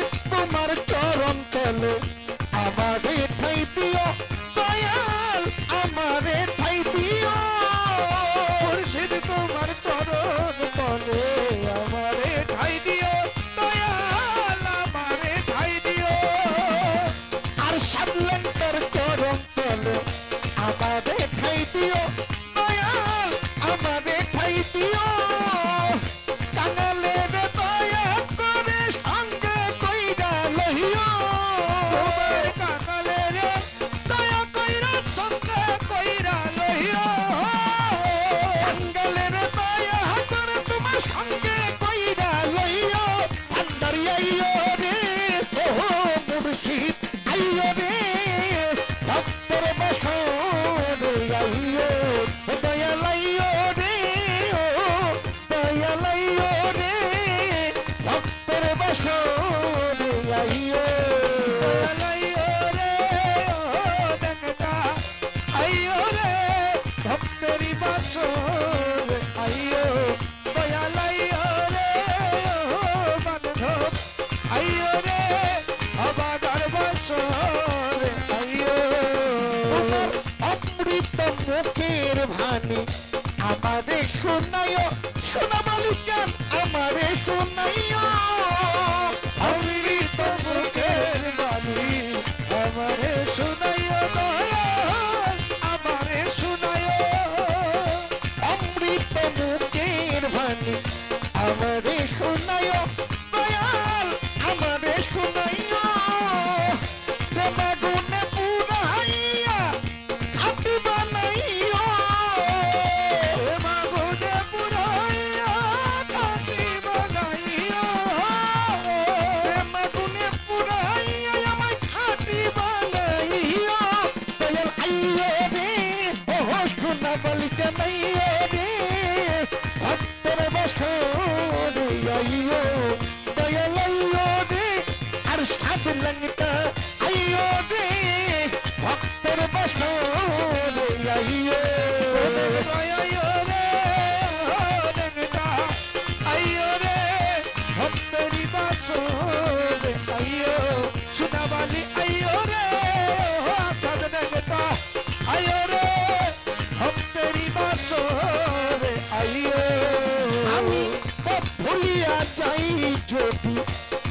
মুর্শিদ তোমার চরণ তলে আমারে ঠাই দিও দয়াল আমারে ঠাই দিও মুর্শিদ তোমার চরণ তলে আমারে ঠাই দিও দয়াল আমারে ঠাই দিও আর সাধলেন তোর চরণ তলে আমারে ঠাই দিও দয়াল আমারে ঠাই দিও কাঙালের দয়া করে সঙ্গে কইরা লইও তোমার কাঙালের দয়া কইরা সঙ্গে কইরা লইও কাঙালের দয়া করে তোমার সঙ্গে কইরা লইও ভান্ডারি আইও রে ও মুর্শিদ আইও রে ভক্তর বসর আইও দয়াল আইও রে ও দয়াল আইও রে ভক্তর বসর আইও দয়াল আইও রে ও ডেঙ্গা আইও রে ভক্তেরি বাসর আইও দয়াল আইও রে ও বান্ধব আইও রে অবাগার বাসর আইও তোমার অমৃত মুখের ভানি আমারে শোনাইও শোনা মালিকান আমারে শোনাইও অমৃত মুখের বাণী আমারে শুনাইও দয়াল আমারে শুনাইও অমৃত মুখের ভানি আমারে শোনাইও দয়াল আমারে শোনাইও প্রেমাগুনে পুরাইয়া খাটি বানাইও মাগুনে পুরাইয়া খাটি বানাইও প্রেমাগুনে পুরাইয়া আমায় খাটি বানাইও দয়াল আইও রে ও শোনা বলিতে নাইও রে ভক্তের বসর আইও দয়াল আইও রে আর সাধু লঙ্গটা আইও রে ভক্তের বসর আইও আইও রে ও ডেঙ্গা আইও রে ভক্তেরি বাসর আইও সুনাবালি আইও রে ও আসাদ ডেঙ্গা আইও রে ভক্তেরি বাসর আইও আমি পথ ভুলিয়া যাই যদি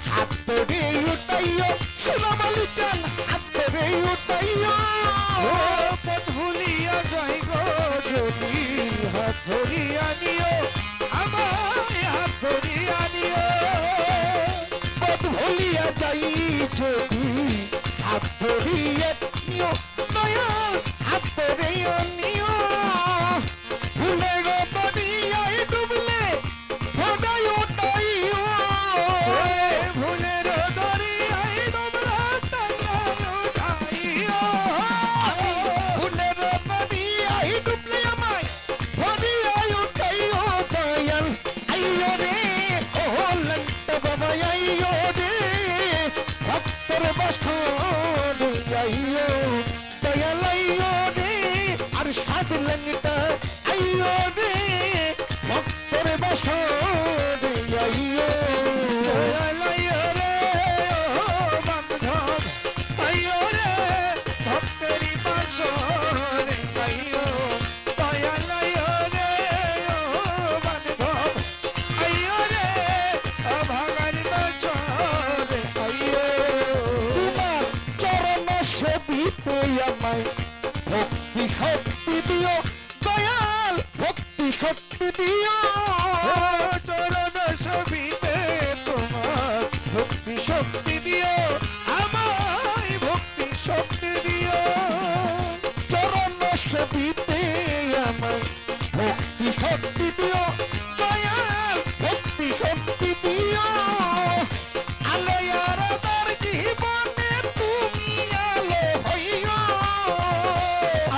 হাত ধরে উঠাইও সোনা মালিকান হাত ধরে উঠাইও ও পথ ভুলিয়া যাই গো যদি হাত ধরিয়া নিও আমায় হাত ধরিয়া নিও পথ ভুলিয়া যাই যদি হাত ধরিয়া নিও দয়াল হাত ধরে নিও ভুলের দরিয়ায় ডুবলে ভোগাই উঠাইও ভুলের দরিয়ায় তোমরা তাইয়া উঠাইও ভুলের দরিয়ায় ডুবলে আমায় ভরিয়ায় উঠাইও দয়াল আইও রে ও লঙ্কা বাবা আইও রে ভক্তর বসর আইও দয়াল আইও রে আর সাধু লঙ্কা আইও রে ভক্তর বসর আইও দয়াল আইও রে ও বান্ধব আইও রে ভক্তেরি বাসর আইও দয়াল আইও রে ও বান্ধব আইও রে অভাগার বাসর আইও তোমার চরণ সেবিতে আমায় ভক্তি শক্তি দিও দয়াল ভক্তি শক্তি দিও চরণ ছবিতে তোমার ভক্তি শক্তি দিও আমায় ভক্তি শক্তি দিও চরণ সেবিতে আমায় ভক্তি শক্তি দিও দয়াল ভক্তি শক্তি দিও আলয়ার তার জীবনে তুমি আলো হইও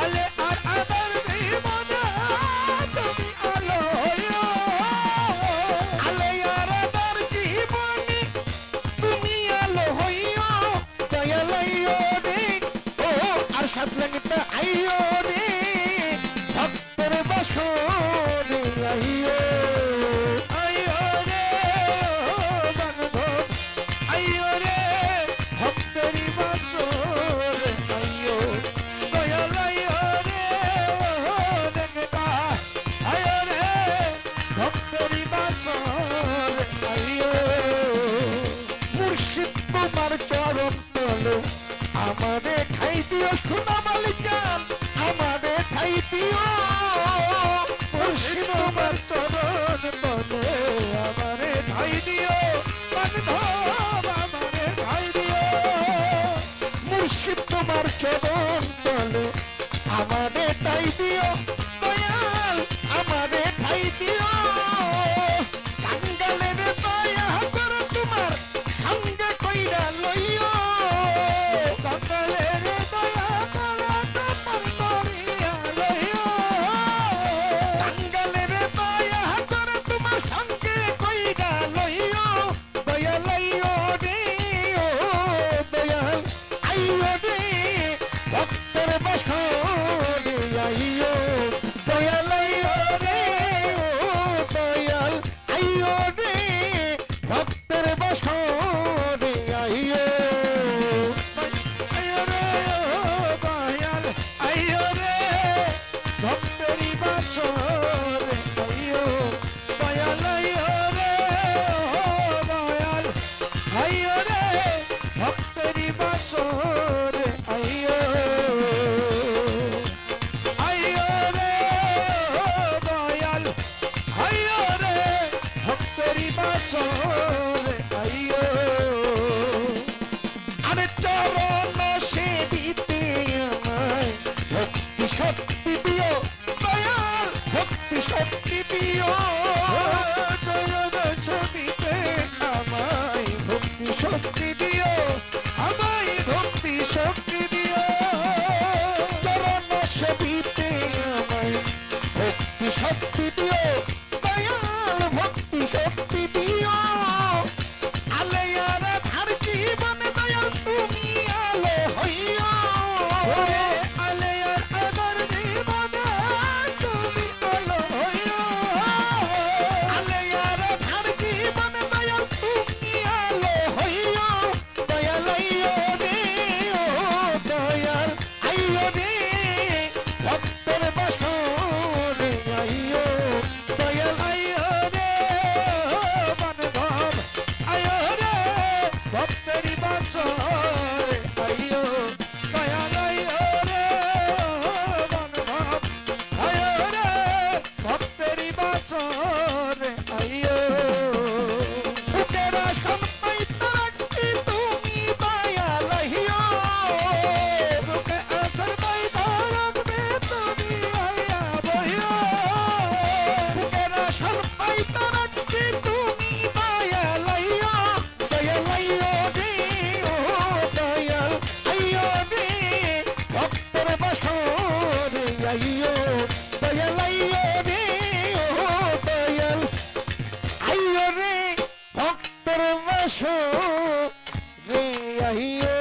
আলে আর আদার জীবনে তুমি আলো হইও আলয়ার তার জীবনে তুমি আলো হইও দয়াল আইও রে ও আর সাত লাগতে আইও রে ভক্তের বসর আইও তোমার চরণ তলে আমারে ঠাই দিও সোনামালি চান আমারে ঠাই দিও মুর্শিদ তোমার চরণ তলে আমারে ঠাই দিও বান্ধব আমারে ঠাই দিও মুর্শিদ তোমার চরণ তলে আমারে ঠাই দিও দয়াল আমারে ঠাই দিও কাঙ্গালের দয়া করে তোমার সঙ্গে কইরা লইও কাঙ্গালের দয়া করে তোমার করিয়া লইও কাঙ্গালের দয়া করে তোমার সঙ্গে কইরা লইও দয়াল আইও রে ও দয়াল আইও রে ভক্তের বাসরে আইও দয়াল আইও রে ও দয়াল আইও রে ভক্তের বাসরে আইও আইও রে ও দয়াল আইও রে ভক্তেরি বাসরে আইও দয়াল আইও রে ও দয়াল আইও রে ভক্তেরি বাসরে আইও আইও রে ও দয়াল আইও রে ভক্তেরি বাসরে আইও আরে চরণ সেবিতে আমায় ভক্তি শক্তি দিও দয়াল ভক্তি শক্তি দিও চরণ ছবিতে আমায় ভক্তি শক্তি দিও আমায় ভক্তি শক্তি দিও চরণ সেবিতে আমায় ভক্তি শক্তি দিও দয়াল ভক্তি শক্তি দিও আলেয়ার ধার জীবনে দয়াল তুমি আলো হইও ওরে আলেয়ার আদর জীবনে তুমি আলো হইও আলেয়ার ধার জীবনে দয়াল তুমি আলো হইও দয়াল আইও রে ও দয়াল আইও রে ভক্তের বাসরে আইও দয়াল আইও রে ও বান্ধব আইও রে ভক্তেরি বাসরে আইও দয়াল আইও রে ও বান্ধব আইও রে ভক্তেরি বাসরে আইও বুকের সম্পাইতে রাখছি তুমি দয়াল আইও বুকে আছর পাইতা রাখবে তুমি আইয়া বইও বুকের সম্পাইতে রাখছি তুমি দয়াল আইও দয়াল আইও রে ও দয়াল আইও রে ভক্তের বাসরে আইও দয়াল আইও রে ও দয়াল আইও রে ভক্তের বাসরে আইও